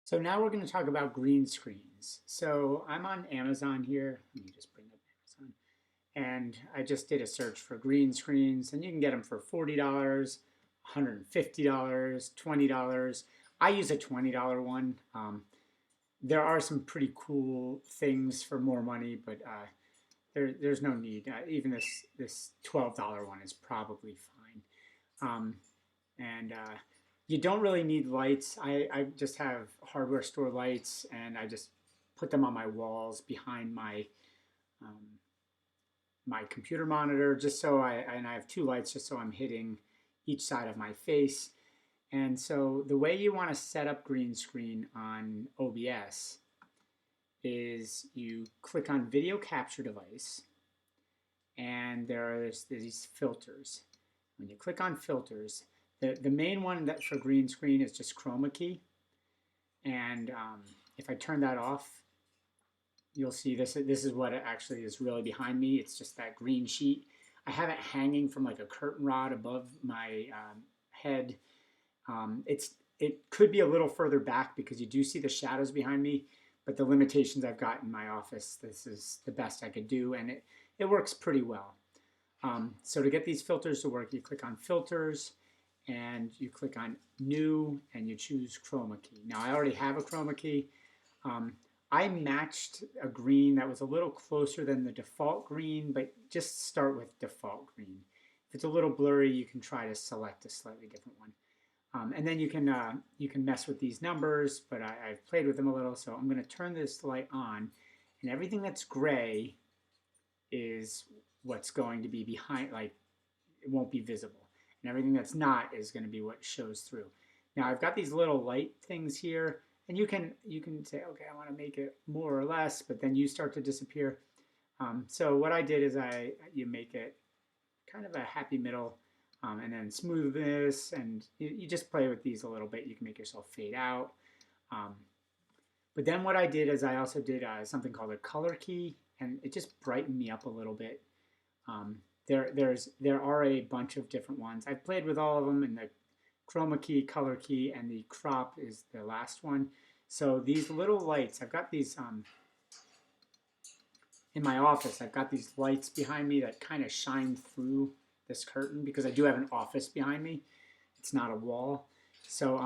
So now we're going to talk about green screens. So I'm on Amazon here. Let me just bring up Amazon. And I just did a search for green screens, and you can get them for $40, $150, $20. I use a $20 one. There are some pretty cool things for more money, but there's no need. Even this $12 one is probably fine. And You don't really need lights. I just have hardware store lights, and I just put them on my walls behind um, my computer monitor, just so I have two lights just so I'm hitting each side of my face. And so the way you want to set up green screen on OBS is you click on video capture device, and there's these filters. When you click on filters, the main one that for green screen is just chroma key. And if I turn that off, you'll see this is what it actually is really behind me. It's just that green sheet. I have it hanging from like a curtain rod above my head. It could be a little further back because you do see the shadows behind me, but the limitations I've got in my office, this is the best I could do, and it works pretty well. So to get these filters to work, you click on filters, and you click on new, and you choose chroma key. Now I already have a chroma key. I matched a green that was a little closer than the default green, but just start with default green. If it's a little blurry, you can try to select a slightly different one. And then you can mess with these numbers, but I've played with them a little, so I'm going to turn this light on, and everything that's gray is what's going to be behind, like it won't be visible, and everything that's not is going to be what shows through. Now I've got these little light things here, and you can say, okay, I want to make it more or less, but then you start to disappear. So what I did is you make it kind of a happy middle. And then smoothness, and you just play with these a little bit. You can make yourself fade out. But then what I did is I also did something called a color key, and it just brightened me up a little bit. There are a bunch of different ones. I've played with all of them, and the chroma key, color key, and the crop is the last one. So these little lights, I've got these in my office. I've got these lights behind me that kind of shine through this curtain because I do have an office behind me. It's not a wall. So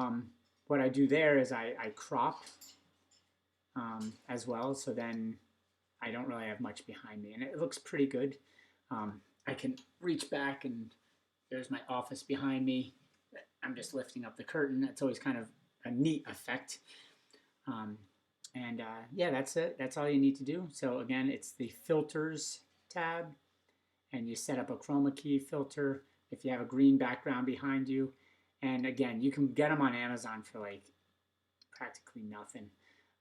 what I do there is I crop as well, so then I don't really have much behind me, and it looks pretty good. I can reach back, and there's my office behind me. I'm just lifting up the curtain. That's always kind of a neat effect. Yeah, that's it. That's all you need to do. So again, it's the filters tab, and you set up a chroma key filter if you have a green background behind you. And again, you can get them on Amazon for like practically nothing.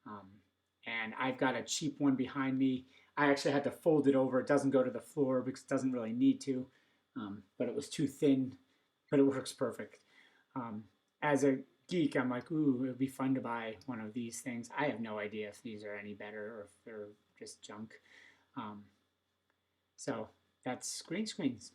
And I've got a cheap one behind me. I actually had to fold it over. It doesn't go to the floor because it doesn't really need to, but it was too thin, but it works perfect. As a geek, I'm like, ooh, it would be fun to buy one of these things. I have no idea if these are any better or if they're just junk. So that's green screens.